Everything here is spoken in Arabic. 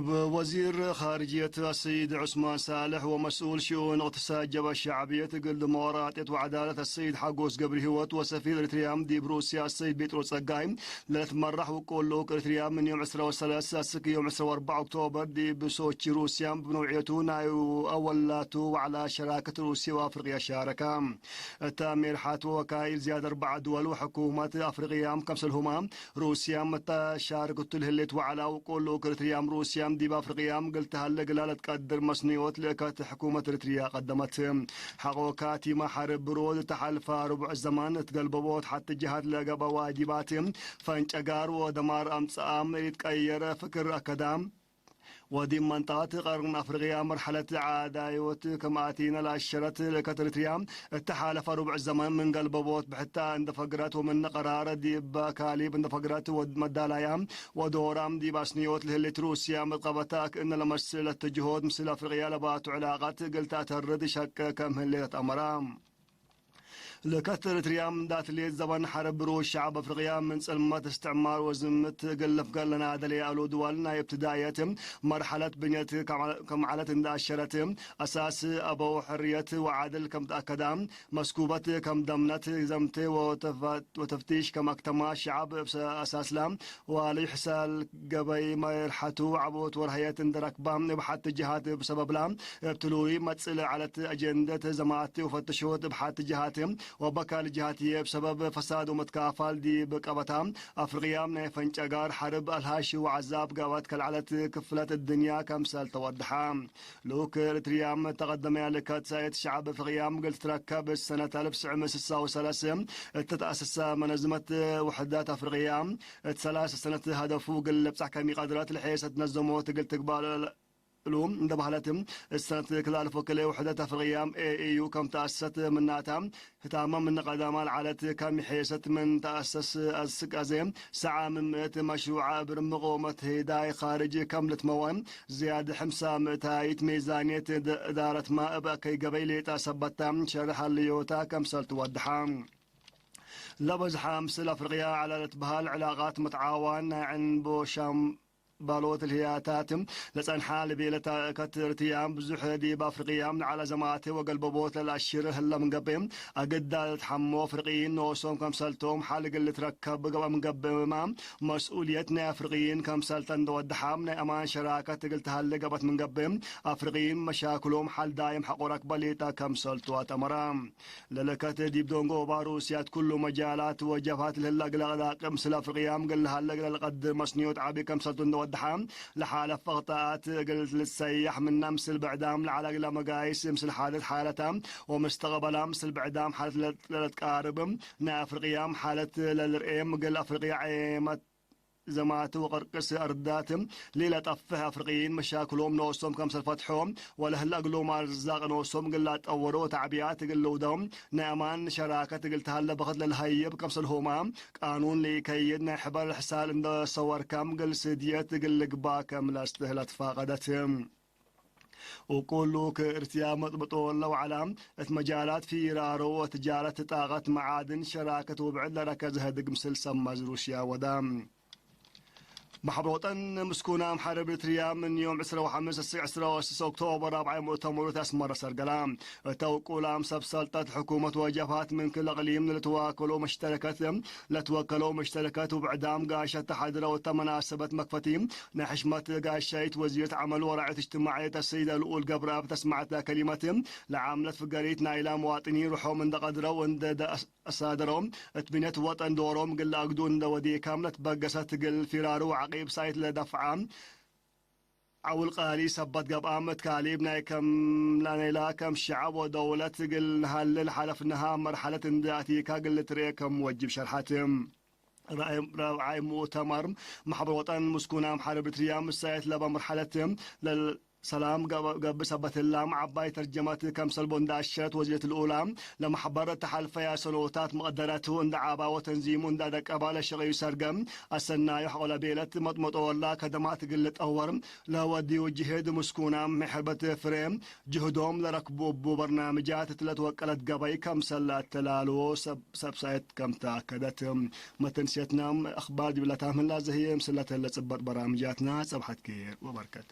وزير خارجية السيد عثمان صالح ومسؤول شؤون اقتصاد الشعبية قل ديمقراطية وعدالة السيد حقوس قبل هوت وسفير اريتريا دي بروسيا السيد بيتروس القايم لتمرح وقول له اريتريا من يوم 13 سك يوم 4 أكتوبر دي بصوت روسيا بنوعيتنا أولاتو وعلى شراكة روسيا وأفريقيا شاركة تامير حاتو وكايل زيادة 4 دول وحكومات أفريقيا كمسلهما روسيا متى شاركت الهلت وعلى وقول له اريتريا روسيا دي بافريقيا قلت هلا قلالة تقدر مصنيوت لكات حكومة اريتريا قدمت حقوقاتي ما حرب برود تحالفا ربع الزمان تقلبوت حتى جهات لقبا واجبات فانشقار ودمار امصام يتقير فكر اكادام ودي منطقة قرن أفريقيا مرحلة عدايوت كما أتينا لأشرت لكتريتريا التحالف ربع الزمان من قلب بوت بحتى عند فقرات ومن قرار دي بكاليب عند فقرات ومدالايام ودورام دي باسنيوت لهلي روسيا مقبتاك إن لمسلة الجهود مثل أفريقيا لبات علاقات قلت أترد شك كم هلي أمرام لكثر تريام دات لي زبان حرب روش شعب افريقيا من سلمة استعمار وزمت قلف قال لنا هذا لي الو دولنا ابتدائية مرحلة بنيت كم علت انداشرت اساس ابو حرية وعدل كم تاكدام مسكوبة كم دمنت زمت وتفتيش كم اكتما شعب اساس لام وليحسال قبي ما يرحتوا عبوت ورهية دركبام بحت جهات بسبب لام ابتلوي متصل على اجندة زماتي وفتشوت بحت جهاتهم وبكال جهاتية بسبب فساد ومتكافل دي بقبتام أفريقيا من فنجقار حرب الهاشي وعذاب قوات كالعلت كفلة الدنيا كمثال توضحا لوك اريتريا تقدم لكات سايت شعب أفريقيا قلت تركب السنة 1936 تتأسس منظمة وحدات أفريقيا 3 سنة هدفو قل بصح كمي قدرات الحيس تنظمو تقل تقبال لوم اندبهلتم السنة كلال فوكلي وحدة أفريقيا EU كم تأسست من ناتام تمام من قدام العالت كم حيست من تأسس السكازيم ساعة من مئة مشروع برمقومة هداي خارجي كملة موان زيادة 500 ميزانية إدارة ما أبقى قبيلة تثبت شرح الليوتا كم سلت ودحام لبز حامس الأفريقيا على الاتباع العلاقات متعاون عن بوشام بالوت الهياتاتم لسان حال بيلتا كترتيام بزح دي بافريقيا على زماتي وقلبوت الاشير هلا من قبم اقد تحمو افريقيين نوصوم كم سلتوم حال قل تركب قبل من قبم مسؤوليتنا افريقيين كم سلتن ودحام امان شراكه قلت هلا قبت من قبم افريقيين مشاكلهم حال دايم حقورك بليتا كم سلتو تمرام للكت دي بدونغو باروسيات كل مجالات وجبهات لهلا قل مثل افريقيا قل هلا قد مسنيوت عبي كم سلتون ودحام لحالة فغطاءات قلت للسيح من نمس البعدام لعلى مقايس مثل حالتها ومستقبلا مثل بعدام حالة للتقارب نا افريقيا حالة للرئيم قل افريقيا عيمت زمات وقرقس أرداتم ليلة أفه أفريقيين مشاكلهم نوصهم كم سلفتحهم ولا هلا قلوا ما رزاق نوصهم قلات أورو تعبيات قلوا دهم نعمان شراكة قلت هلا بخد للهيب كم سلهمام قانون ليكيدنا حبر الحسال إن صور كم قل سديات قل قباكم لا استهلت فاقدتهم وقولوا كارتيام بطول لو علام مجالات في رارو وتجارة طاقة معادن شراكة وبعد لركز هدق مسل سمز روسيا ودام محبوطا مسكونا محارب اريتريا من يوم 15 أكتوبر 4 مؤتمر تسمر سرقلام توقولام سبسلطة حكومة وجبهات من كل اقليم لتواكلوا مشتركات وبعدام قاشة تحضر وتمناسبة مكفتيم نحشمة قاشيت وزيرة عمل ورعاية اجتماعية السيدة الأول قبرها بتسمعت كلمتهم لعاملة فقريتنا إلى مواطنين روحوا من دقدروا وند أسادرهم اتبنت وطن دورهم قل أقدون ودي كاملة بقست قل فرارو عقيب سايت لدفعام عول قالي سبت قبامت كاليبنا كم لا كم شعب ودولة قل هل حلفنها مرحلة انداتي كقل تريكم موجب شرحاتهم رأي مؤتمر محبر وطن مسكونا محارب تريام السايت لبا مرحلتهم سلام قب سبت اللام عباي ترجمت كمسل بنداشت وزيرة الأولى لما حبرت تحالف يا سلوتات مقدرته عند عبا وتنظيم عند دك أبال الشغي سرقم السنا يحول بيلت مطمط ولا كدمات قلت أورم لا ودي وجهد مسكونا محربة فريم جهدهم لركبوا برنامجات تلت وكلت قبي كمسل تلالو سبسايت كم تأكدت متنسيتنا أخبار جبلتها من لا زهي مسلة اللي تثبت برامجاتنا صبحت كير وبركات